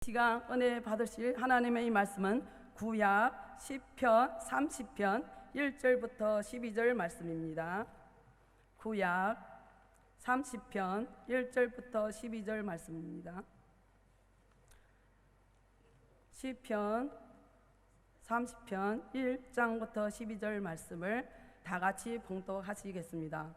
시간 은혜 받으실 하나님의 이 말씀은 구약 10편 30편 1절부터 12절 말씀입니다. 구약 30편 1절부터 12절 말씀입니다. 시편 30편 1장부터 12절 말씀을 다 같이 봉독하시겠습니다.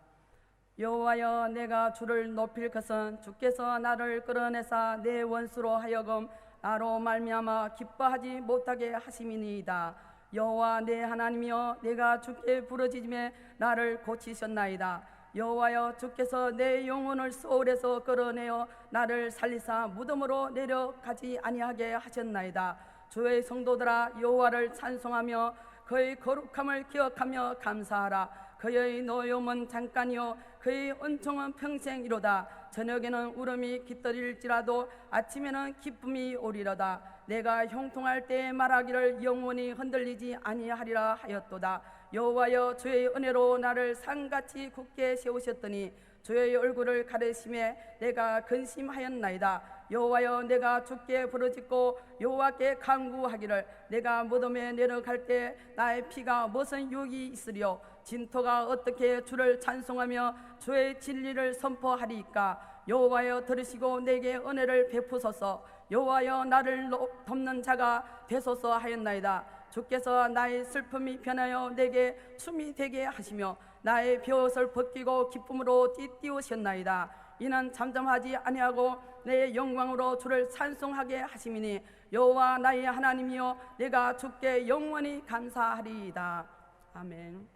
여호와여, 내가 주를 높일 것은 주께서 나를 끌어내사 내 원수로 하여금 나로 말미암아 기뻐하지 못하게 하심이니이다. 여호와 내 하나님이여, 내가 주께 부르짖음에 나를 고치셨나이다. 여호와여, 주께서 내 영혼을 소울에서 끌어내어 나를 살리사 무덤으로 내려가지 아니하게 하셨나이다. 주의 성도들아, 여호와를 찬송하며 그의 거룩함을 기억하며 감사하라. 그의 노여움은 잠깐이요 그의 은총은 평생이로다. 저녁에는 울음이 깃들일지라도 아침에는 기쁨이 오리로다. 내가 형통할 때 말하기를 영원히 흔들리지 아니하리라 하였도다. 여호와여, 주의 은혜로 나를 산같이 굳게 세우셨더니 주의 얼굴을 가리심에 내가 근심하였나이다. 여호와여, 내가 주께 부르짖고 여호와께 간구하기를 내가 무덤에 내려갈 때 나의 피가 무슨 유익이 있으리요? 진토가 어떻게 주를 찬송하며 주의 진리를 선포하리이까? 여호와여, 들으시고 내게 은혜를 베푸소서. 여호와여, 나를 돕는 자가 되소서 하였나이다. 주께서 나의 슬픔이 변하여 내게 춤이 되게 하시며 나의 벼옷을 벗기고 기쁨으로 띠띠우셨나이다. 이는 잠잠하지 아니하고 내 영광으로 주를 찬송하게 하심이니 여호와 나의 하나님이여, 내가 주께 영원히 감사하리이다. 아멘.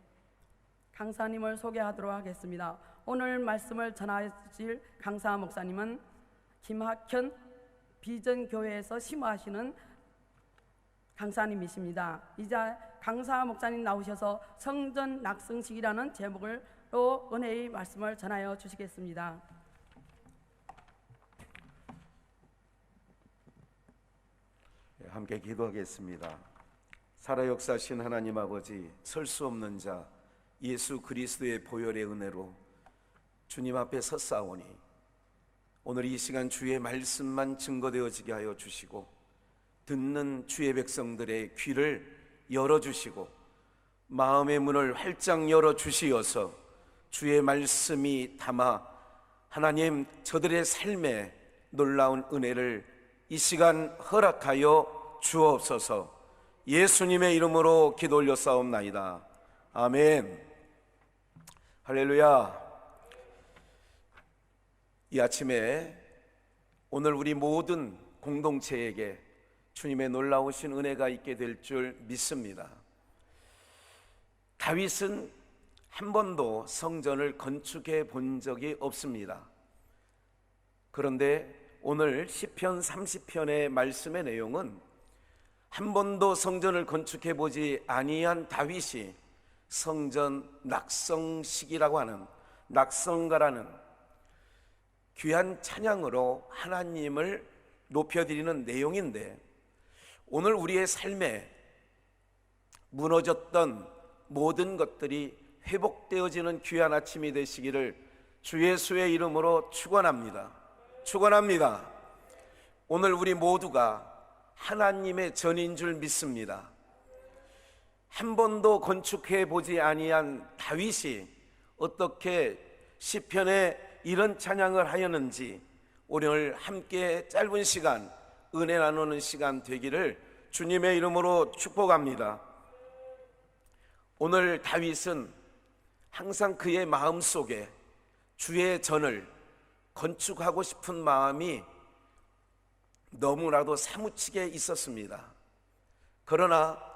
강사님을 소개하도록 하겠습니다. 오늘 말씀을 전하실 강사 목사님은 김학현 비전교회에서 심호하시는 강사님이십니다. 이제 강사 목사님 나오셔서 성전 낙성식이라는 제목으로 은혜의 말씀을 전하여 주시겠습니다. 함께 기도하겠습니다. 살아 역사하신 하나님 아버지, 설 수 없는 자 예수 그리스도의 보혈의 은혜로 주님 앞에 섰사오니 오늘 이 시간 주의 말씀만 증거되어지게 하여 주시고 듣는 주의 백성들의 귀를 열어주시고 마음의 문을 활짝 열어주시어서 주의 말씀이 담아 하나님 저들의 삶에 놀라운 은혜를 이 시간 허락하여 주옵소서. 예수님의 이름으로 기도 올려싸움나이다. 아멘. 할렐루야. 이 아침에 오늘 우리 모든 공동체에게 주님의 놀라우신 은혜가 있게 될 줄 믿습니다. 다윗은 한 번도 성전을 건축해 본 적이 없습니다. 그런데 오늘 시편 30편의 말씀의 내용은 한 번도 성전을 건축해 보지 아니한 다윗이 성전 낙성식이라고 하는 낙성가라는 귀한 찬양으로 하나님을 높여드리는 내용인데, 오늘 우리의 삶에 무너졌던 모든 것들이 회복되어지는 귀한 아침이 되시기를 주 예수의 이름으로 축원합니다. 축원합니다. 오늘 우리 모두가 하나님의 전인 줄 믿습니다. 한 번도 건축해 보지 아니한 다윗이 어떻게 시편에 이런 찬양을 하였는지 오늘 함께 짧은 시간 은혜 나누는 시간 되기를 주님의 이름으로 축복합니다. 오늘 다윗은 항상 그의 마음속에 주의 전을 건축하고 싶은 마음이 너무나도 사무치게 있었습니다. 그러나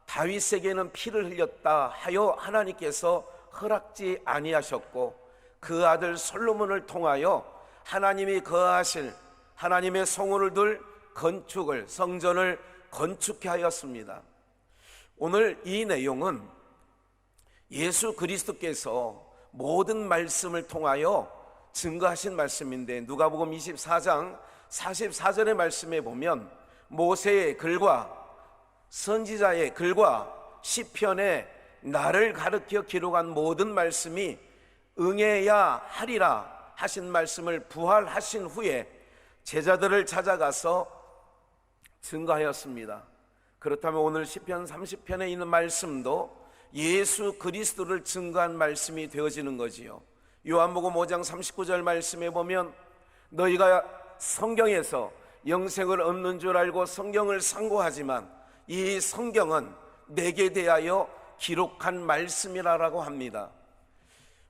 다윗에게는 피를 흘렸다 하여 하나님께서 허락지 아니하셨고 그 아들 솔로몬을 통하여 하나님이 거하실 하나님의 성호를 둘 건축을, 성전을 건축해 하였습니다. 오늘 이 내용은 예수 그리스도께서 모든 말씀을 통하여 증거하신 말씀인데, 누가복음 24장 44절의 말씀에 보면 모세의 글과 선지자의 글과 시편에 나를 가르쳐 기록한 모든 말씀이 응해야 하리라 하신 말씀을 부활하신 후에 제자들을 찾아가서 증거하였습니다. 그렇다면 오늘 시편 30편에 있는 말씀도 예수 그리스도를 증거한 말씀이 되어지는 거지요. 요한복음 5장 39절 말씀에 보면 너희가 성경에서 영생을 얻는 줄 알고 성경을 상고하지만 이 성경은 내게 대하여 기록한 말씀이라고 합니다.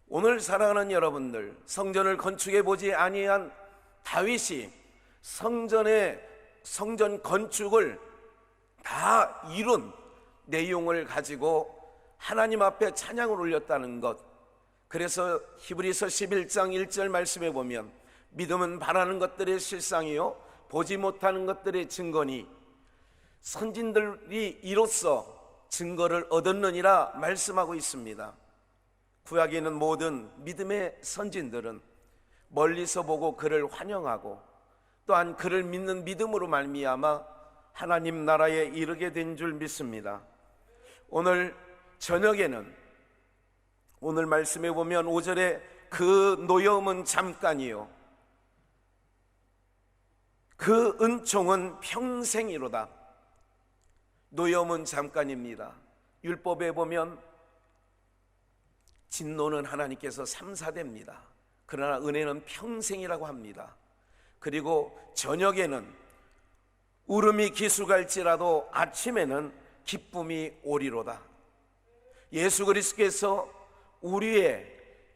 오늘 사랑하는 여러분들, 성전을 건축해 보지 아니한 다윗이 성전 건축을 다 이룬 내용을 가지고 하나님 앞에 찬양을 올렸다는 것. 그래서 히브리서 11장 1절 말씀에 보면 믿음은 바라는 것들의 실상이요 보지 못하는 것들의 증거니 선진들이 이로써 증거를 얻었느니라 말씀하고 있습니다. 구약에 있는 모든 믿음의 선진들은 멀리서 보고 그를 환영하고 또한 그를 믿는 믿음으로 말미암아 하나님 나라에 이르게 된 줄 믿습니다. 오늘 저녁에는 오늘 말씀에 보면 5절에 그 노여움은 잠깐이요 그 은총은 평생이로다. 노여움은 잠깐입니다. 율법에 보면 진노는 하나님께서 3, 4대입니다. 그러나 은혜는 평생이라고 합니다. 그리고 저녁에는 울음이 기수갈지라도 아침에는 기쁨이 오리로다. 예수 그리스도께서 우리의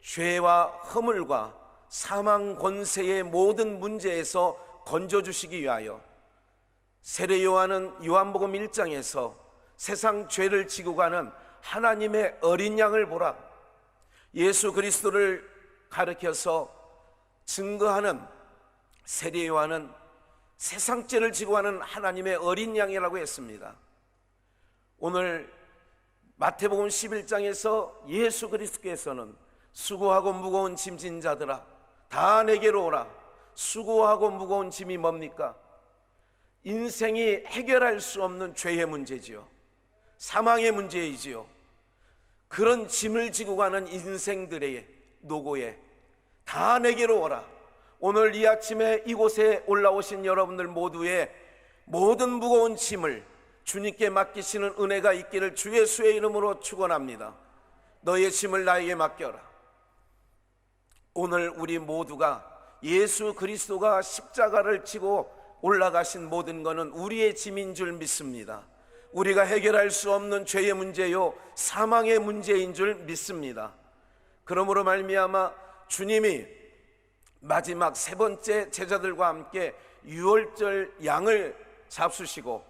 죄와 허물과 사망 권세의 모든 문제에서 건져주시기 위하여 세례 요한은 요한복음 1장에서 세상 죄를 지고 가는 하나님의 어린 양을 보라. 예수 그리스도를 가르쳐서 증거하는 세례 요한은 세상 죄를 지고 가는 하나님의 어린 양이라고 했습니다. 오늘 마태복음 11장에서 예수 그리스도께서는 수고하고 무거운 짐진 자들아 다 내게로 오라. 수고하고 무거운 짐이 뭡니까? 인생이 해결할 수 없는 죄의 문제지요. 사망의 문제이지요. 그런 짐을 지고 가는 인생들의 노고에 다 내게로 오라. 오늘 이 아침에 이곳에 올라오신 여러분들 모두의 모든 무거운 짐을 주님께 맡기시는 은혜가 있기를 주 예수의 이름으로 축원합니다. 너의 짐을 나에게 맡겨라. 오늘 우리 모두가 예수 그리스도가 십자가를 지고 올라가신 모든 것은 우리의 짐인 줄 믿습니다. 우리가 해결할 수 없는 죄의 문제요 사망의 문제인 줄 믿습니다. 그러므로 말미암아 주님이 마지막 세 번째 제자들과 함께 유월절 양을 잡수시고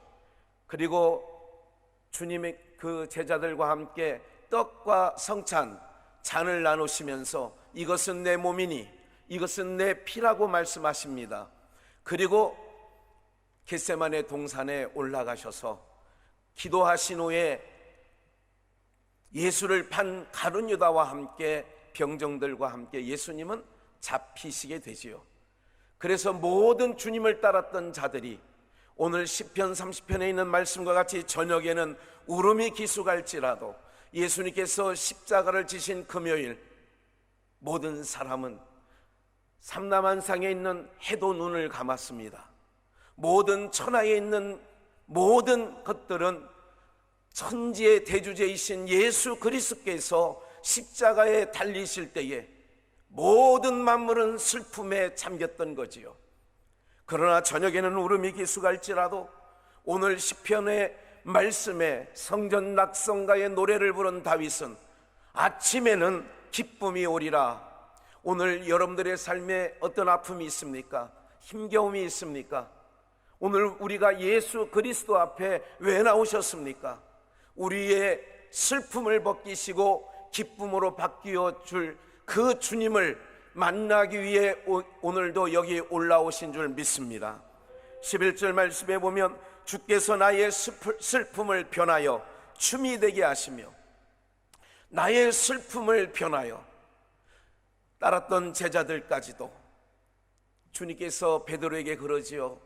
그리고 주님의 그 제자들과 함께 떡과 성찬 잔을 나누시면서 이것은 내 몸이니 이것은 내 피라고 말씀하십니다. 그리고 겟세마네 동산에 올라가셔서 기도하신 후에 예수를 판 가룟 유다와 함께 병정들과 함께 예수님은 잡히시게 되지요. 그래서 모든 주님을 따랐던 자들이 오늘 시편 30편에 있는 말씀과 같이 저녁에는 울음이 기수갈지라도 예수님께서 십자가를 지신 금요일 모든 사람은 삼남한상에 있는 해도 눈을 감았습니다. 모든 천하에 있는 모든 것들은 천지의 대주제이신 예수 그리스도께서 십자가에 달리실 때에 모든 만물은 슬픔에 잠겼던 거지요. 그러나 저녁에는 울음이 기수갈지라도 오늘 시편의 말씀에 성전 낙성가의 노래를 부른 다윗은 아침에는 기쁨이 오리라. 오늘 여러분들의 삶에 어떤 아픔이 있습니까? 힘겨움이 있습니까? 오늘 우리가 예수 그리스도 앞에 왜 나오셨습니까? 우리의 슬픔을 벗기시고 기쁨으로 바뀌어 줄 그 주님을 만나기 위해 오늘도 여기 올라오신 줄 믿습니다. 11절 말씀에 보면 주께서 나의 슬픔을 변하여 춤이 되게 하시며 나의 슬픔을 변하여 따랐던 제자들까지도 주님께서 베드로에게 그러지요.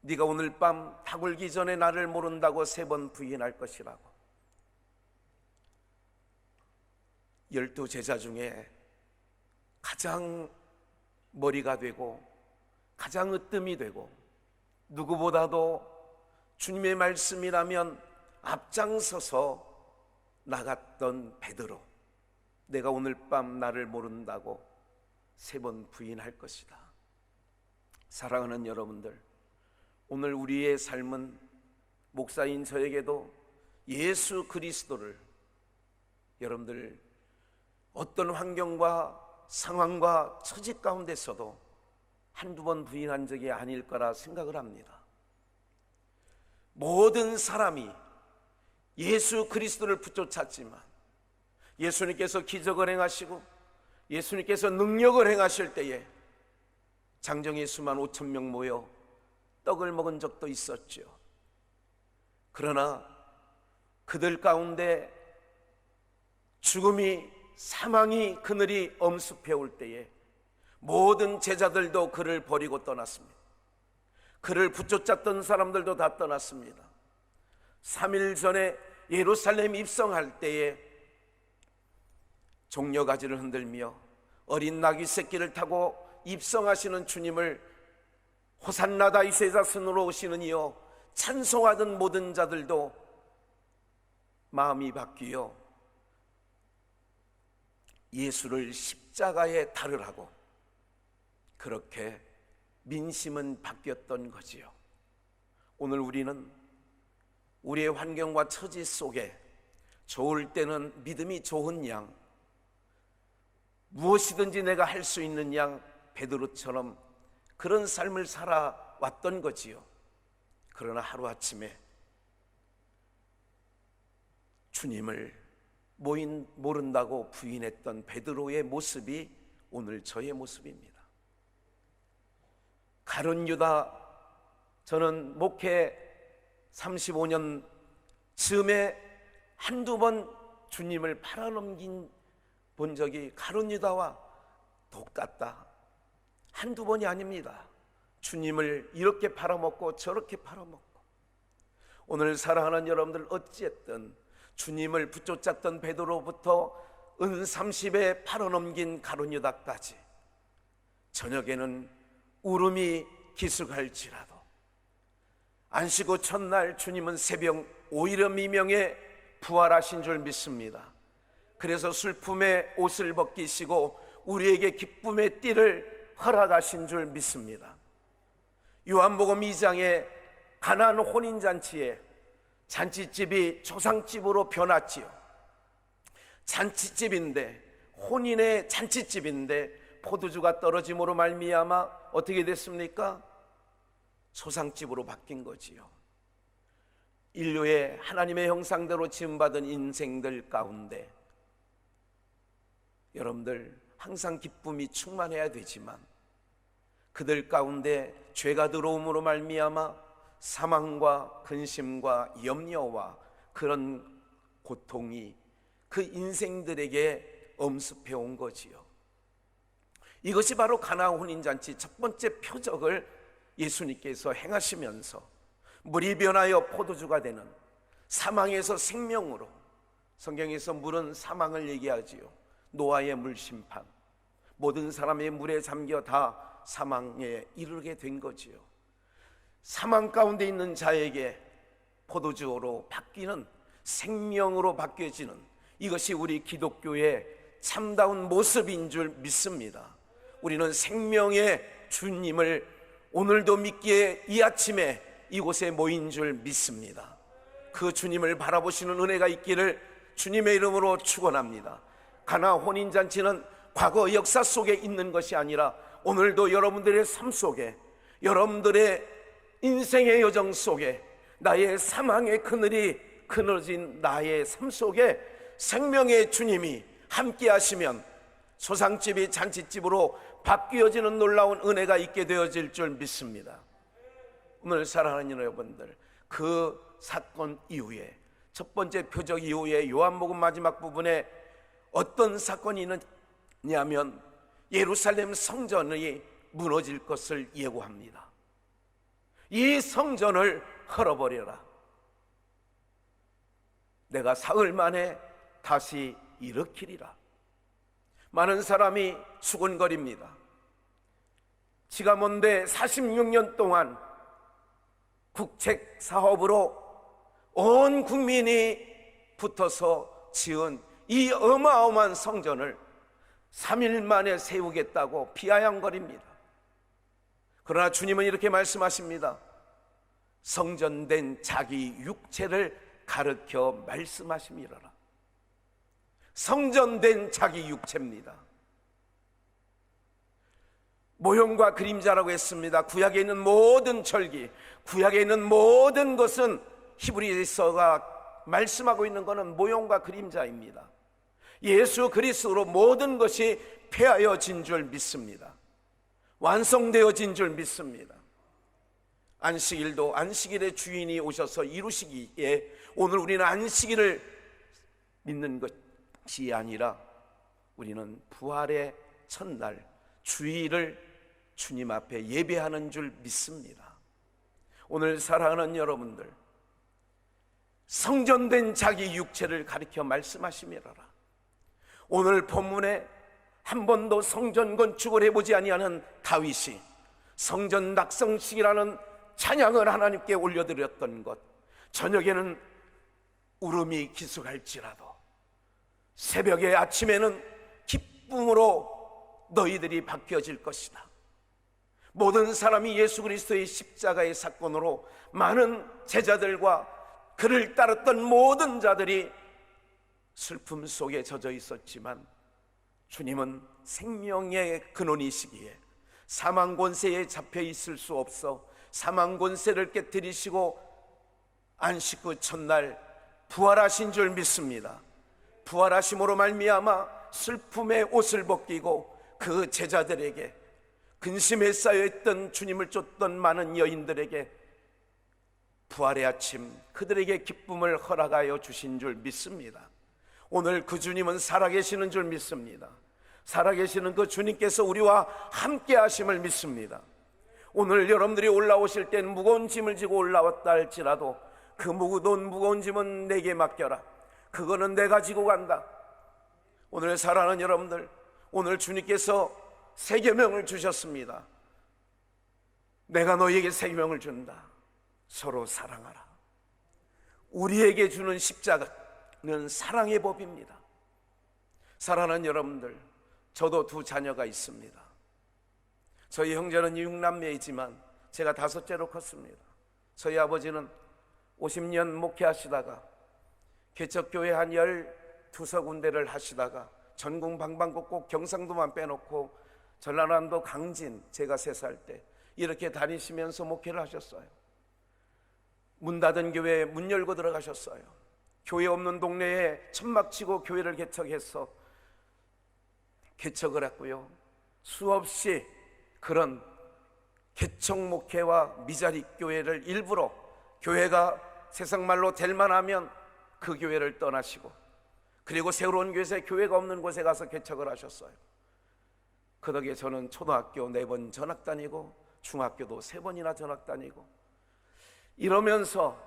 네가 오늘 밤 닭울기 전에 나를 모른다고 3번 부인할 것이라고. 12 제자 중에 가장 머리가 되고 가장 으뜸이 되고 누구보다도 주님의 말씀이라면 앞장서서 나갔던 베드로, 내가 오늘 밤 나를 모른다고 3번 부인할 것이다. 사랑하는 여러분들, 오늘 우리의 삶은 목사인 저에게도 예수 그리스도를 여러분들 어떤 환경과 상황과 처지 가운데서도 한두 번 부인한 적이 아닐 거라 생각을 합니다. 모든 사람이 예수 그리스도를 붙여찾지만 예수님께서 기적을 행하시고 예수님께서 능력을 행하실 때에 장정의 수만 5천 명 모여 떡을 먹은 적도 있었죠. 그러나 그들 가운데 죽음이, 사망이 그늘이 엄습해 올 때에 모든 제자들도 그를 버리고 떠났습니다. 그를 붙잡던 사람들도 다 떠났습니다. 3일 전에 예루살렘 입성할 때에 종려가지를 흔들며 어린 나귀 새끼를 타고 입성하시는 주님을 호산나 다윗의 자손으로 오시는 이여 찬송하던 모든 자들도 마음이 바뀌어 예수를 십자가에 달으라고 그렇게 민심은 바뀌었던 거지요. 오늘 우리는 우리의 환경과 처지 속에 좋을 때는 믿음이 좋은 양, 무엇이든지 내가 할 수 있는 양 베드로처럼 그런 삶을 살아왔던 거지요. 그러나 하루아침에 주님을 모른다고 부인했던 베드로의 모습이 오늘 저의 모습입니다. 가룟 유다, 저는 목회 35년 즈음에 한두 번 주님을 팔아넘긴 본 적이 가룟 유다와 똑같다. 한두 번이 아닙니다. 주님을 이렇게 팔아먹고 저렇게 팔아먹고. 오늘 사랑하는 여러분들, 어찌했든 주님을 붙잡던 베드로부터 은 30에 팔아넘긴 가룟 유다까지 저녁에는 울음이 기숙할지라도 안식 후 첫날 주님은 새벽 오히려 미명에 부활하신 줄 믿습니다. 그래서 슬픔의 옷을 벗기시고 우리에게 기쁨의 띠를 허락하신 줄 믿습니다. 요한복음 2장에 가나안 혼인잔치에 잔치집이 조상집으로 변했지요. 잔치집인데, 혼인의 잔치집인데 포도주가 떨어짐으로 말미암아 어떻게 됐습니까? 소상집으로 바뀐 거지요. 인류의 하나님의 형상대로 지음받은 인생들 가운데 여러분들 항상 기쁨이 충만해야 되지만 그들 가운데 죄가 들어옴으로 말미암아 사망과 근심과 염려와 그런 고통이 그 인생들에게 엄습해 온 거지요. 이것이 바로 가나안 혼인잔치 첫 번째 표적을 예수님께서 행하시면서 물이 변하여 포도주가 되는, 사망에서 생명으로, 성경에서 물은 사망을 얘기하지요. 노아의 물 심판, 모든 사람의 물에 잠겨 다 사망에 이르게 된 거지요. 사망 가운데 있는 자에게 포도주로 바뀌는, 생명으로 바뀌어지는, 이것이 우리 기독교의 참다운 모습인 줄 믿습니다. 우리는 생명의 주님을 오늘도 믿기에 이 아침에 이곳에 모인 줄 믿습니다. 그 주님을 바라보시는 은혜가 있기를 주님의 이름으로 축원합니다. 가나안 혼인잔치는 과거 역사 속에 있는 것이 아니라 오늘도 여러분들의 삶 속에, 여러분들의 인생의 여정 속에, 나의 사망의 그늘이 그늘진 나의 삶 속에 생명의 주님이 함께 하시면 소상집이 잔치집으로 바뀌어지는 놀라운 은혜가 있게 되어질 줄 믿습니다. 오늘 사랑하는 여러분들, 그 사건 이후에, 첫 번째 표적 이후에 요한복음 마지막 부분에 어떤 사건이 있느냐면 예루살렘 성전이 무너질 것을 예고합니다. 이 성전을 헐어버려라. 내가 사흘 만에 다시 일으키리라. 많은 사람이 수군거립니다. 지가 뭔데 46년 동안 국책 사업으로 온 국민이 붙어서 지은 이 어마어마한 성전을 3일 만에 세우겠다고 비아냥거립니다. 그러나 주님은 이렇게 말씀하십니다. 성전된 자기 육체를 가르쳐 말씀하심이로라. 성전된 자기 육체입니다. 모형과 그림자라고 했습니다. 구약에 있는 모든 절기, 구약에 있는 모든 것은 히브리서가 말씀하고 있는 것은 모형과 그림자입니다. 예수 그리스도로 모든 것이 폐하여진 줄 믿습니다. 완성되어진 줄 믿습니다. 안식일도 안식일의 주인이 오셔서 이루시기에 오늘 우리는 안식일을 믿는 것이 아니라 우리는 부활의 첫날 주일을 주님 앞에 예배하는 줄 믿습니다. 오늘 사랑하는 여러분들, 성전된 자기 육체를 가리켜 말씀하시미로라. 오늘 본문에 한 번도 성전 건축을 해보지 아니하는 다윗이 성전 낙성식이라는 찬양을 하나님께 올려드렸던 것, 저녁에는 울음이 기숙할지라도 새벽에 아침에는 기쁨으로 너희들이 바뀌어질 것이다. 모든 사람이 예수 그리스도의 십자가의 사건으로 많은 제자들과 그를 따랐던 모든 자들이 슬픔 속에 젖어 있었지만 주님은 생명의 근원이시기에 사망 권세에 잡혀 있을 수 없어 사망 권세를 깨뜨리시고 안식 후 첫날 부활하신 줄 믿습니다. 부활하심으로 말미암아 슬픔의 옷을 벗기고 그 제자들에게, 근심에 쌓여있던 주님을 쫓던 많은 여인들에게 부활의 아침 그들에게 기쁨을 허락하여 주신 줄 믿습니다. 오늘 그 주님은 살아계시는 줄 믿습니다. 살아계시는 그 주님께서 우리와 함께 하심을 믿습니다. 오늘 여러분들이 올라오실 땐 무거운 짐을 지고 올라왔다 할지라도 그 무거운 짐은 내게 맡겨라. 그거는 내가 지고 간다. 오늘 사랑하는 여러분들, 오늘 주님께서 새 계명을 주셨습니다. 내가 너희에게 새 계명을 준다. 서로 사랑하라. 우리에게 주는 십자가는 사랑의 법입니다. 사랑하는 여러분들, 저도 두 자녀가 있습니다. 저희 형제는 6남매이지만 제가 5째로 컸습니다. 저희 아버지는 50년 목회하시다가 개척교회 한 12군데를 하시다가 전국 방방곡곡 경상도만 빼놓고 전라남도 강진, 제가 3살 때 이렇게 다니시면서 목회를 하셨어요. 문 닫은 교회에 문 열고 들어가셨어요. 교회 없는 동네에 천막 치고 교회를 개척해서 개척을 했고요. 수없이 그런 개척 목회와 미자리 교회를 일부러 교회가 세상 말로 될 만하면 그 교회를 떠나시고, 그리고 새로운 교회에 교회가 없는 곳에 가서 개척을 하셨어요. 그 덕에 저는 초등학교 4번 전학 다니고 중학교도 3번이나 전학 다니고 이러면서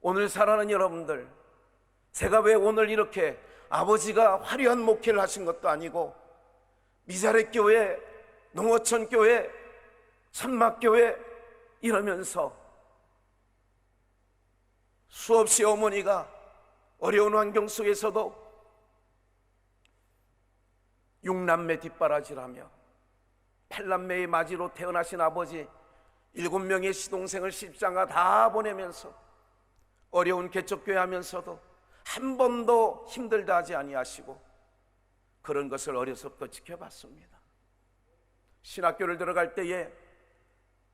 오늘 살아가는 여러분들, 제가 왜 오늘 이렇게 아버지가 화려한 목회를 하신 것도 아니고 미자렛 교회, 농어촌 교회, 천막 교회 이러면서 수없이 어머니가 어려운 환경 속에서도 6남매 뒷바라지라며 8남매의 맞이로 태어나신 아버지 7명의 시동생을 십장가 다 보내면서 어려운 개척교회 하면서도 한 번도 힘들다 하지 아니하시고 그런 것을 어려서부터 지켜봤습니다. 신학교를 들어갈 때에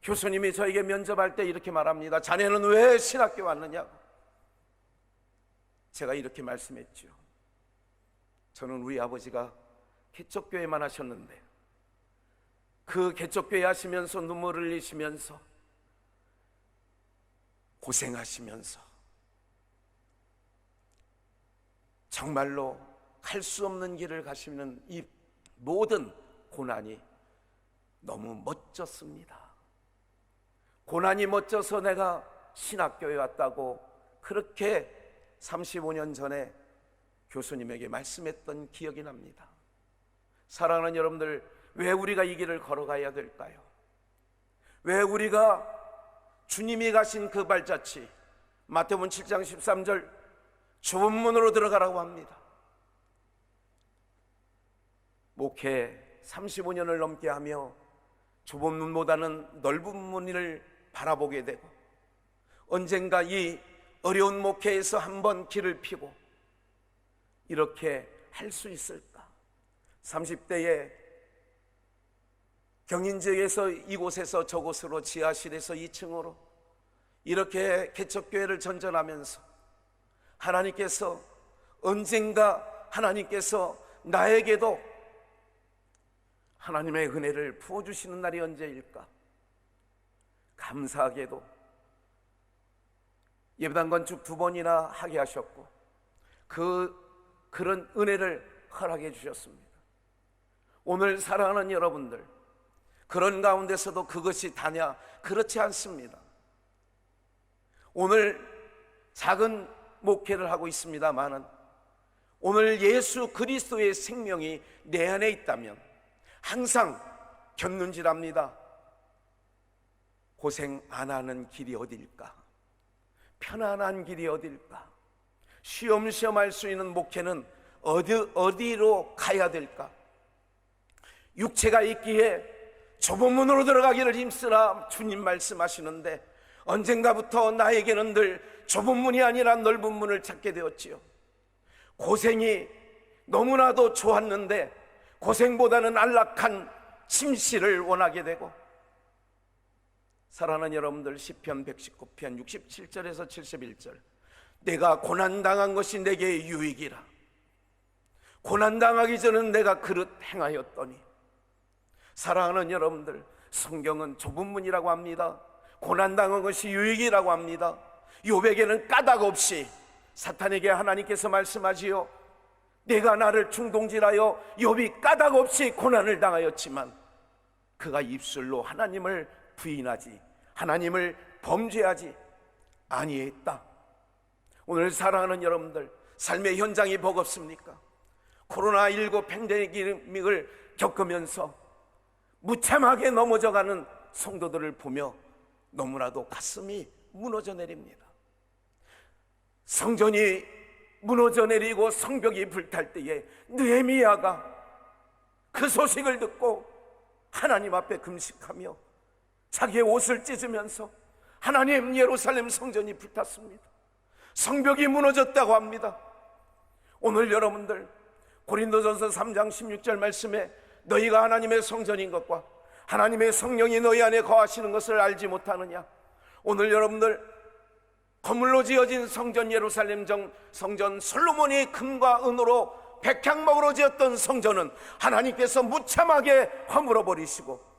교수님이 저에게 면접할 때 이렇게 말합니다. 자네는 왜 신학교 왔느냐고. 제가 이렇게 말씀했죠. 저는 우리 아버지가 개척교회만 하셨는데 그 개척교회 하시면서 눈물을 흘리시면서 고생하시면서 정말로 갈 수 없는 길을 가시는 이 모든 고난이 너무 멋졌습니다. 고난이 멋져서 내가 신학교에 왔다고 그렇게 35년 전에 교수님에게 말씀했던 기억이 납니다. 사랑하는 여러분들, 왜 우리가 이 길을 걸어가야 될까요? 왜 우리가 주님이 가신 그 발자취, 마태복음 7장 13절, 좁은 문으로 들어가라고 합니다. 목회 35년을 넘게 하며 좁은 문보다는 넓은 문을 바라보게 되고, 언젠가 이 어려운 목회에서 한번 길을 피고 이렇게 할 수 있을까? 30대에 경인지역에서 이곳에서 저곳으로, 지하실에서 2층으로 이렇게 개척교회를 전전하면서 하나님께서 언젠가 하나님께서 나에게도 하나님의 은혜를 부어주시는 날이 언제일까? 감사하게도 예배당 건축 2번이나 하게 하셨고 그런 은혜를 허락해 주셨습니다. 오늘 사랑하는 여러분들, 그런 가운데서도 그것이 다냐? 그렇지 않습니다. 오늘 작은 목회를 하고 있습니다마는 오늘 예수 그리스도의 생명이 내 안에 있다면 항상 곁눈질합니다. 고생 안 하는 길이 어딜까? 편안한 길이 어딜까? 쉬엄쉬엄 할 수 있는 목회는 어디로 가야 될까? 육체가 있기에 좁은 문으로 들어가기를 힘쓰라 주님 말씀하시는데, 언젠가부터 나에게는 늘 좁은 문이 아니라 넓은 문을 찾게 되었지요. 고생이 너무나도 좋았는데 고생보다는 안락한 침실을 원하게 되고, 사랑하는 여러분들, 시편 119편 67절에서 71절, 내가 고난당한 것이 내게 유익이라. 고난당하기 전은 내가 그릇 행하였더니. 사랑하는 여러분들, 성경은 좁은 문이라고 합니다. 고난당한 것이 유익이라고 합니다. 욥에게는 까닭 없이 사탄에게 하나님께서 말씀하지요. 내가 나를 충동질하여 욥이 까닭 없이 고난을 당하였지만 그가 입술로 하나님을 부인하지, 하나님을 범죄하지 아니했다. 오늘 사랑하는 여러분들, 삶의 현장이 버겁습니까? 코로나19 팬데믹을 겪으면서 무참하게 넘어져가는 성도들을 보며 너무나도 가슴이 무너져 내립니다. 성전이 무너져 내리고 성벽이 불탈 때에 느헤미야가 그 소식을 듣고 하나님 앞에 금식하며 자기의 옷을 찢으면서, 하나님, 예루살렘 성전이 불탔습니다. 성벽이 무너졌다고 합니다. 오늘 여러분들, 고린도전서 3장 16절 말씀에 너희가 하나님의 성전인 것과 하나님의 성령이 너희 안에 거하시는 것을 알지 못하느냐? 오늘 여러분들, 거물로 지어진 성전 예루살렘 성전, 솔로몬이 금과 은으로 백향목으로 지었던 성전은 하나님께서 무참하게 허물어 버리시고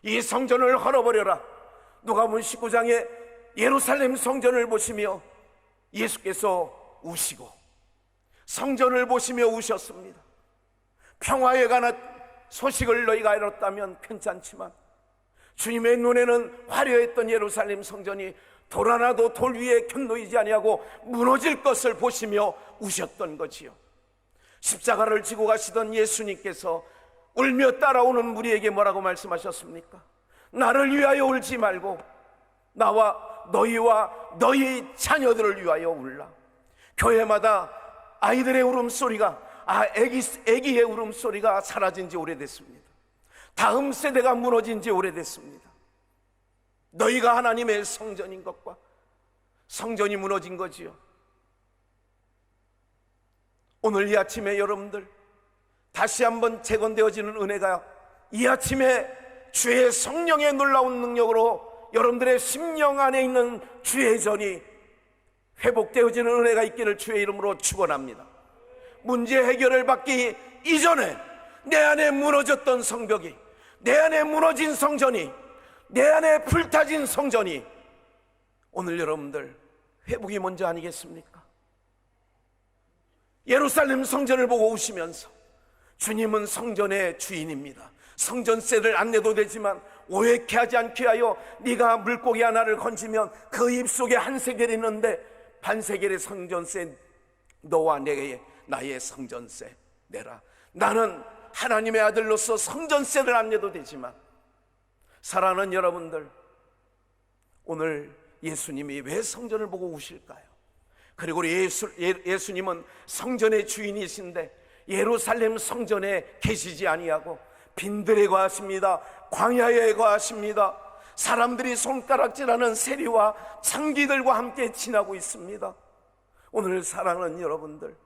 이 성전을 헐어버려라. 누가복음 19장에 예루살렘 성전을 보시며 예수께서 우시고 성전을 보시며 우셨습니다. 평화에 관한 소식을 너희가 알았다면 괜찮지만 주님의 눈에는 화려했던 예루살렘 성전이 돌 하나도 돌 위에 곁놓이지 아니하고 무너질 것을 보시며 우셨던 거지요. 십자가를 지고 가시던 예수님께서 울며 따라오는 무리에게 뭐라고 말씀하셨습니까? 나를 위하여 울지 말고 나와 너희와 너희 자녀들을 위하여 울라. 교회마다 아이들의 울음소리가, 애기의 울음소리가 사라진 지 오래됐습니다. 다음 세대가 무너진 지 오래됐습니다. 너희가 하나님의 성전인 것과 성전이 무너진 거지요. 오늘 이 아침에 여러분들, 다시 한번 재건되어지는 은혜가 이 아침에 주의 성령의 놀라운 능력으로 여러분들의 심령 안에 있는 주의 전이 회복되어지는 은혜가 있기를 주의 이름으로 축원합니다. 문제 해결을 받기 이전에 내 안에 무너졌던 성벽이, 내 안에 무너진 성전이, 내 안에 불타진 성전이 오늘 여러분들 회복이 먼저 아니겠습니까? 예루살렘 성전을 보고 우시면서 주님은 성전의 주인입니다. 성전세를 안 내도 되지만 오해케 하지 않게 하여 네가 물고기 하나를 건지면 그 입속에 한 세겔이 있는데 반세겔의 성전세 너와 내게 나의 성전세 내라. 나는 하나님의 아들로서 성전세를 안 내도 되지만, 사랑하는 여러분들, 오늘 예수님이 왜 성전을 보고 우실까요? 그리고 우리 예수님은 성전의 주인이신데 예루살렘 성전에 계시지 아니하고 빈들에 거하십니다. 광야에 거하십니다. 사람들이 손가락질하는 세리와 창기들과 함께 지나고 있습니다. 오늘 사랑하는 여러분들,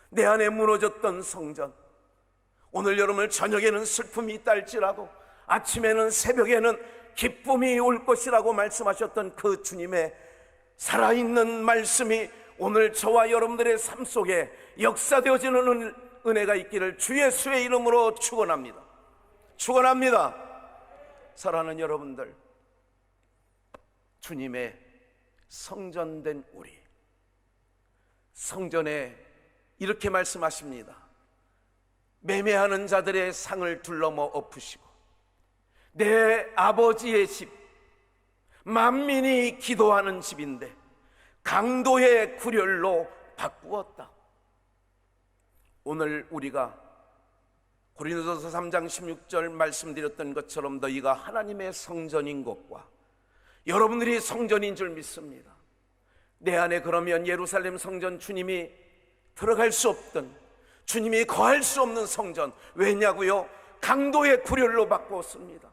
내 안에 무너졌던 성전, 오늘 여러분 저녁에는 슬픔이 있다 할지라도 아침에는 새벽에는 기쁨이 올 것이라고 말씀하셨던 그 주님의 살아있는 말씀이 오늘 저와 여러분들의 삶 속에 역사되어지는 은혜가 있기를 주 예수의 이름으로 축원합니다. 축원합니다. 사랑하는 여러분들, 주님의 성전된 우리, 성전에 이렇게 말씀하십니다. 매매하는 자들의 상을 둘러머 엎으시고 내 아버지의 집, 만민이 기도하는 집인데 강도의 구렬로 바꾸었다. 오늘 우리가 고린도서 3장 16절 말씀드렸던 것처럼 너희가 하나님의 성전인 것과 여러분들이 성전인 줄 믿습니다. 내 안에 그러면 예루살렘 성전, 주님이 들어갈 수 없던, 주님이 거할 수 없는 성전, 왜냐고요? 강도의 구렬로 바꾸었습니다.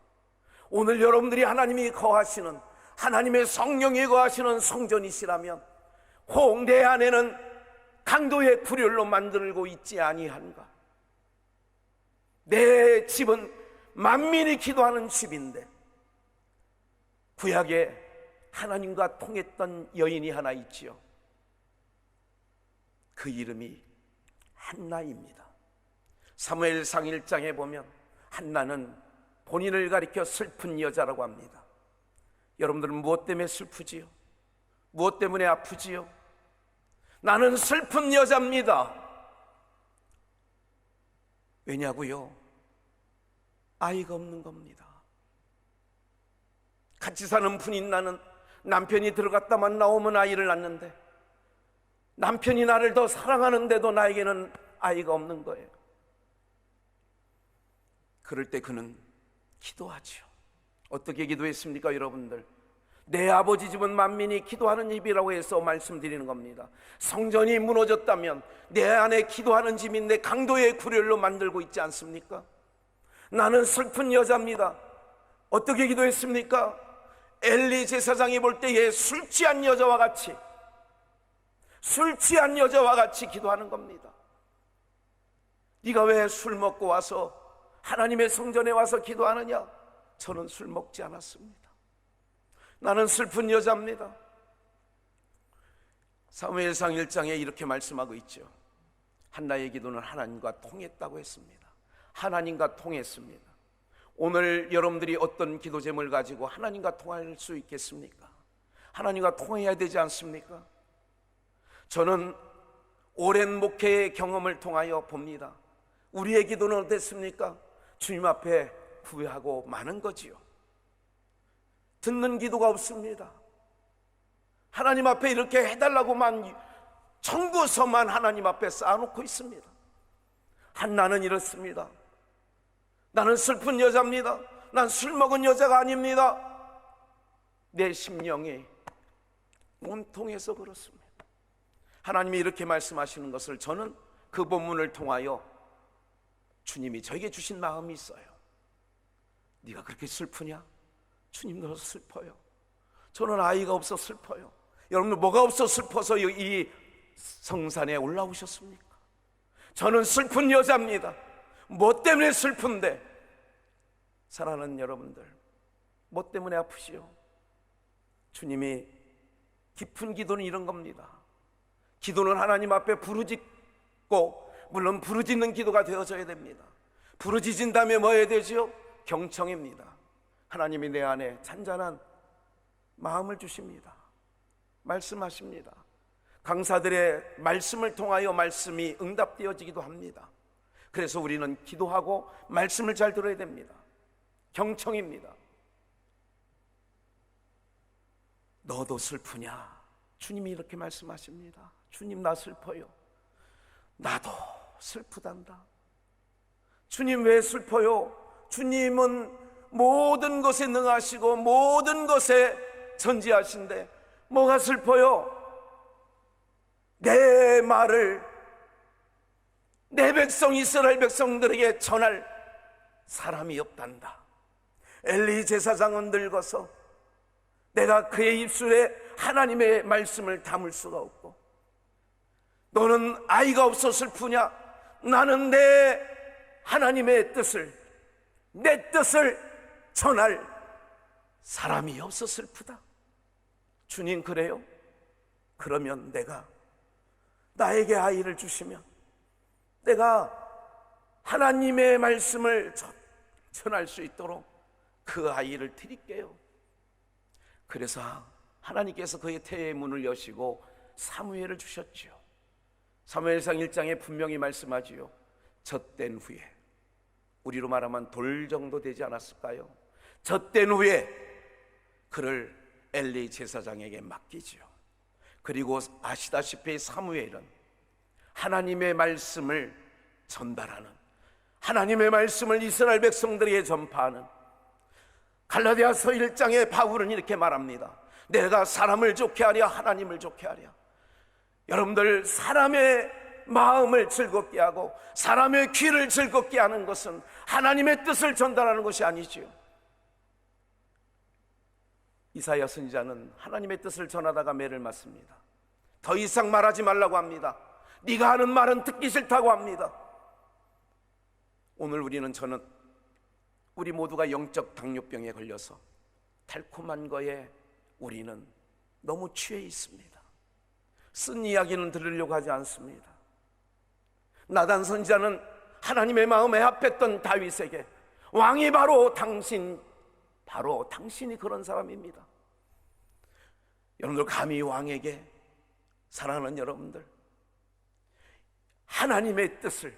오늘 여러분들이 하나님이 거하시는, 하나님의 성령이 거하시는 성전이시라면 혹 내 안에는 강도의 구렬로 만들고 있지 아니한가? 내 집은 만민이 기도하는 집인데 구약에 하나님과 통했던 여인이 하나 있지요. 그 이름이 한나입니다. 사무엘상 1장에 보면 한나는 본인을 가리켜 슬픈 여자라고 합니다. 여러분들은 무엇 때문에 슬프지요? 무엇 때문에 아프지요? 나는 슬픈 여자입니다. 왜냐고요? 아이가 없는 겁니다. 같이 사는 분인 나는 남편이 들어갔다만 나오면 아이를 낳는데 남편이 나를 더 사랑하는데도 나에게는 아이가 없는 거예요. 그럴 때 그는 기도하죠. 어떻게 기도했습니까, 여러분들? 내 아버지 집은 만민이 기도하는 집이라고 해서 말씀드리는 겁니다. 성전이 무너졌다면 내 안에 기도하는 집인데 강도의 구렬로 만들고 있지 않습니까? 나는 슬픈 여자입니다. 어떻게 기도했습니까? 엘리 제사장이 볼 때에 술 취한 여자와 같이 기도하는 겁니다. 네가 왜 술 먹고 와서 하나님의 성전에 와서 기도하느냐? 저는 술 먹지 않았습니다. 나는 슬픈 여자입니다. 사무엘상 1장에 이렇게 말씀하고 있죠. 한나의 기도는 하나님과 통했다고 했습니다. 하나님과 통했습니다. 오늘 여러분들이 어떤 기도 제목을 가지고 하나님과 통할 수 있겠습니까? 하나님과 통해야 되지 않습니까? 저는 오랜 목회의 경험을 통하여 봅니다. 우리의 기도는 어땠습니까? 주님 앞에 구애하고 마는 거지요. 듣는 기도가 없습니다. 하나님 앞에 이렇게 해달라고만 청구서만 하나님 앞에 쌓아놓고 있습니다. 한나는 이렇습니다. 나는 슬픈 여자입니다. 난 술 먹은 여자가 아닙니다. 내 심령이 온통해서 그렇습니다. 하나님이 이렇게 말씀하시는 것을 저는 그 본문을 통하여 주님이 저에게 주신 마음이 있어요. 네가 그렇게 슬프냐? 주님도 슬퍼요. 저는 아이가 없어 슬퍼요. 여러분 뭐가 없어 슬퍼서 이 성산에 올라오셨습니까? 저는 슬픈 여자입니다. 뭐 때문에 슬픈데? 사랑하는 여러분들, 뭐 때문에 아프시오? 주님이 깊은 기도는 이런 겁니다. 기도는 하나님 앞에 부르짖고, 물론 부르짖는 기도가 되어져야 됩니다. 부르짖은 다음에 뭐 해야 되죠? 경청입니다. 하나님이 내 안에 잔잔한 마음을 주십니다. 말씀하십니다. 강사들의 말씀을 통하여 말씀이 응답되어지기도 합니다. 그래서 우리는 기도하고 말씀을 잘 들어야 됩니다. 경청입니다. 너도 슬프냐? 주님이 이렇게 말씀하십니다. 주님 나 슬퍼요. 나도 슬프단다. 주님 왜 슬퍼요? 주님은 모든 것에 능하시고 모든 것에 전지하신데 뭐가 슬퍼요? 내 말을 내 백성 이스라엘 백성들에게 전할 사람이 없단다. 엘리 제사장은 늙어서 내가 그의 입술에 하나님의 말씀을 담을 수가 없고, 너는 아이가 없어 슬프냐? 나는 내 하나님의 뜻을, 내 뜻을 전할 사람이 없어 슬프다. 주님, 그래요? 그러면 내가 나에게 아이를 주시면 내가 하나님의 말씀을 전할 수 있도록 그 아이를 드릴게요. 그래서 하나님께서 그의 태의 문을 여시고 사무엘을 주셨지요. 사무엘상 1장에 분명히 말씀하지요. 젖된 후에, 우리로 말하면 돌 정도 되지 않았을까요? 젖된 후에 그를 엘리 제사장에게 맡기지요. 그리고 아시다시피 사무엘은 하나님의 말씀을 전달하는, 하나님의 말씀을 이스라엘 백성들에게 전파하는, 갈라디아서 1장에 바울은 이렇게 말합니다. 내가 사람을 좋게 하랴 하나님을 좋게 하랴. 여러분들, 사람의 마음을 즐겁게 하고 사람의 귀를 즐겁게 하는 것은 하나님의 뜻을 전달하는 것이 아니지요. 이사야 선지자는 하나님의 뜻을 전하다가 매를 맞습니다. 더 이상 말하지 말라고 합니다. 네가 하는 말은 듣기 싫다고 합니다. 오늘 우리 모두가 영적 당뇨병에 걸려서 달콤한 거에 우리는 너무 취해 있습니다. 쓴 이야기는 들으려고 하지 않습니다. 나단 선지자는 하나님의 마음에 합했던 다윗에게, 왕이 바로 당신이 그런 사람입니다. 여러분들, 감히 왕에게, 사랑하는 여러분들, 하나님의 뜻을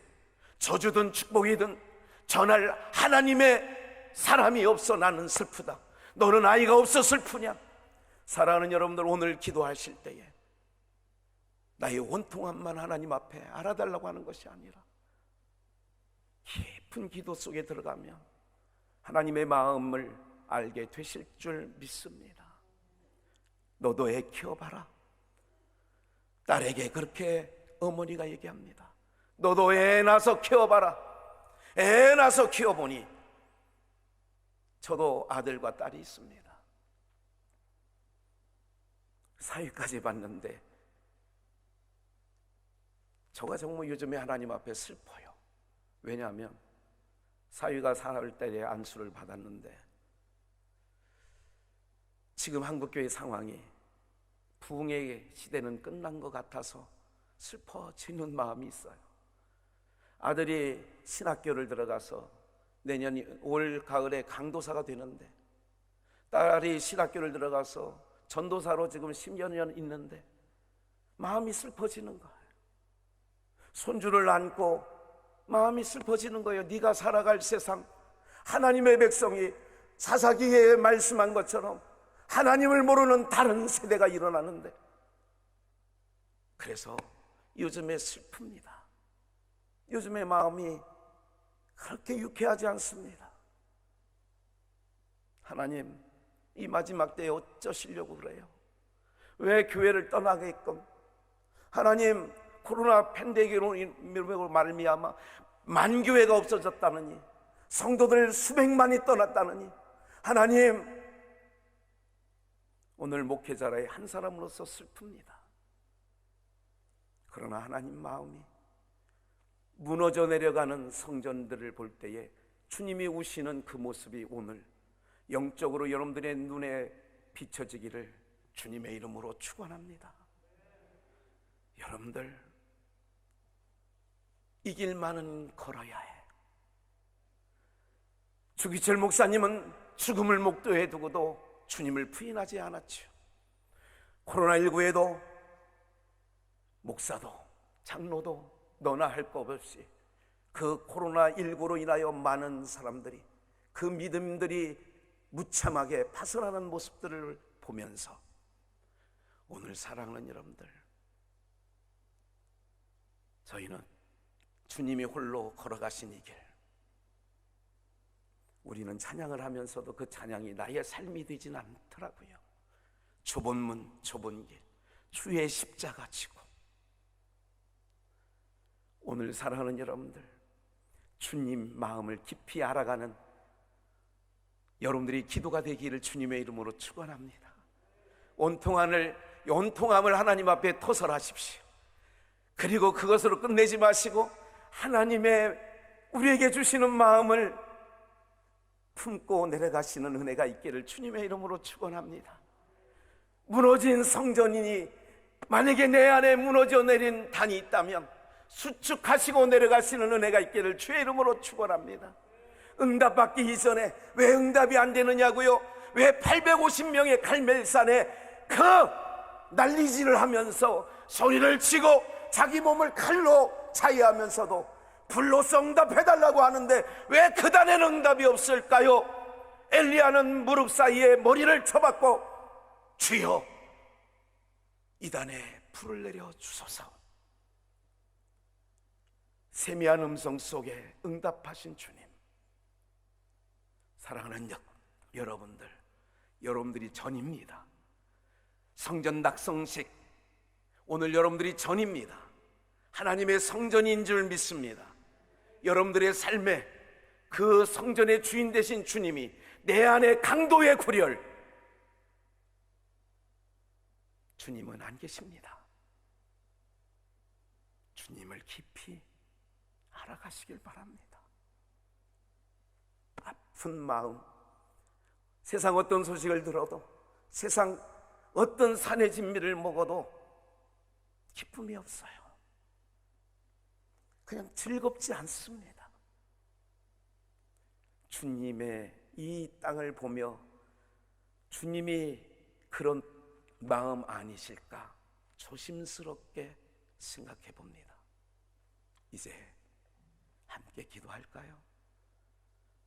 저주든 축복이든 전할 하나님의 사람이 없어 나는 슬프다. 너는 아이가 없어 슬프냐? 사랑하는 여러분들, 오늘 기도하실 때에 나의 원통함만 하나님 앞에 알아달라고 하는 것이 아니라 깊은 기도 속에 들어가면 하나님의 마음을 알게 되실 줄 믿습니다. 너도 애 키워봐라. 딸에게 그렇게 어머니가 얘기합니다. 너도 애 낳아서 키워봐라. 애 낳아서 키워보니 저도 아들과 딸이 있습니다. 사위까지 봤는데 저가 정말 요즘에 하나님 앞에 슬퍼요. 왜냐하면 사위가 살 때에 안수를 받았는데 지금 한국교회 상황이 부흥의 시대는 끝난 것 같아서 슬퍼지는 마음이 있어요. 아들이 신학교를 들어가서 내년 올 가을에 강도사가 되는데, 딸이 신학교를 들어가서 전도사로 지금 10여 년 있는데 마음이 슬퍼지는 거예요. 손주를 안고 마음이 슬퍼지는 거예요. 네가 살아갈 세상, 하나님의 백성이 사사기에 말씀한 것처럼 하나님을 모르는 다른 세대가 일어나는데, 그래서 요즘에 슬픕니다. 요즘에 마음이 그렇게 유쾌하지 않습니다. 하나님, 이 마지막 때에 어쩌시려고 그래요? 왜 교회를 떠나게끔? 하나님, 코로나 팬데믹으로 말미암아 만교회가 없어졌다느니, 성도들 수백만이 떠났다느니, 하나님, 오늘 목회자라의 한 사람으로서 슬픕니다. 그러나 하나님 마음이 무너져 내려가는 성전들을 볼 때에 주님이 우시는 그 모습이 오늘 영적으로 여러분들의 눈에 비춰지기를 주님의 이름으로 축원합니다. 여러분들, 이 길만은 걸어야 해. 주기철 목사님은 죽음을 목도에 두고도 주님을 부인하지 않았죠. 코로나19에도 목사도 장로도 너나 할 것 없이 그 코로나19로 인하여 많은 사람들이, 그 믿음들이 무참하게 파손하는 모습들을 보면서 오늘 사랑하는 여러분들, 저희는 주님이 홀로 걸어가신 이 길, 우리는 찬양을 하면서도 그 찬양이 나의 삶이 되진 않더라고요. 좁은 문 좁은 길 주의 십자가 지고 오늘 사랑하는 여러분들, 주님 마음을 깊이 알아가는 여러분들이 기도가 되기를 주님의 이름으로 축원합니다. 온통함을 하나님 앞에 토설하십시오. 그리고 그것으로 끝내지 마시고 하나님의 우리에게 주시는 마음을 품고 내려가시는 은혜가 있기를 주님의 이름으로 축원합니다. 무너진 성전이니 만약에 내 안에 무너져 내린 단이 있다면 수축하시고 내려가시는 은혜가 있기를 주의 이름으로 축원합니다. 응답받기 이전에 왜 응답이 안 되느냐고요? 왜 850명의 갈멜산에 그 난리질을 하면서 소리를 치고 자기 몸을 칼로 자위하면서도 불로서 응답해달라고 하는데 왜 그 단에는 응답이 없을까요? 엘리야는 무릎 사이에 머리를 쳐박고 주여 이 단에 불을 내려 주소서. 세미한 음성 속에 응답하신 주님, 사랑하는 여러분들이 전입니다. 성전 낙성식 오늘 여러분들이 전입니다. 하나님의 성전인 줄 믿습니다. 여러분들의 삶에 그 성전의 주인 되신 주님이 내 안에 강도의 구렬, 주님은 안 계십니다. 주님을 깊이 알아가시길 바랍니다. 아픈 마음, 세상 어떤 소식을 들어도, 세상 어떤 산의 진미를 먹어도 기쁨이 없어요. 그냥 즐겁지 않습니다. 주님의 이 땅을 보며 주님이 그런 마음 아니실까 조심스럽게 생각해 봅니다. 이제 함께 기도할까요?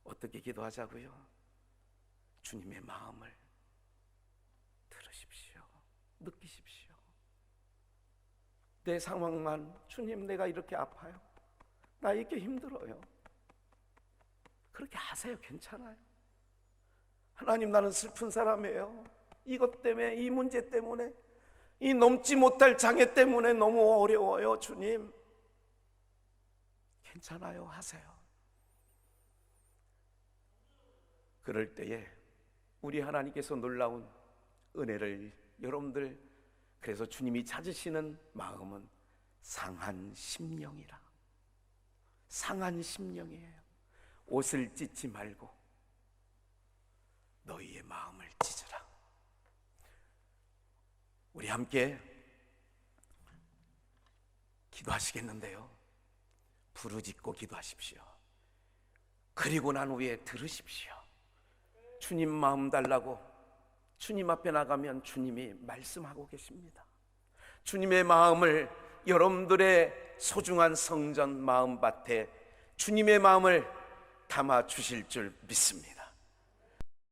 어떻게 기도하자고요? 주님의 마음을 들으십시오. 느끼십시오. 내 상황만, 주님 내가 이렇게 아파요, 나 이렇게 힘들어요, 그렇게 하세요. 괜찮아요. 하나님 나는 슬픈 사람이에요. 이것 때문에, 이 문제 때문에, 이 넘지 못할 장애 때문에 너무 어려워요. 주님 괜찮아요 하세요. 그럴 때에 우리 하나님께서 놀라운 은혜를 여러분들, 그래서 주님이 찾으시는 마음은 상한 심령이라. 상한 심령이에요. 옷을 찢지 말고 너희의 마음을 찢으라. 우리 함께 기도하시겠는데요, 부르짖고 기도하십시오. 그리고 난 후에 들으십시오. 주님 마음 달라고 주님 앞에 나가면 주님이 말씀하고 계십니다. 주님의 마음을, 여러분들의 소중한 성전 마음밭에 주님의 마음을 담아 주실 줄 믿습니다.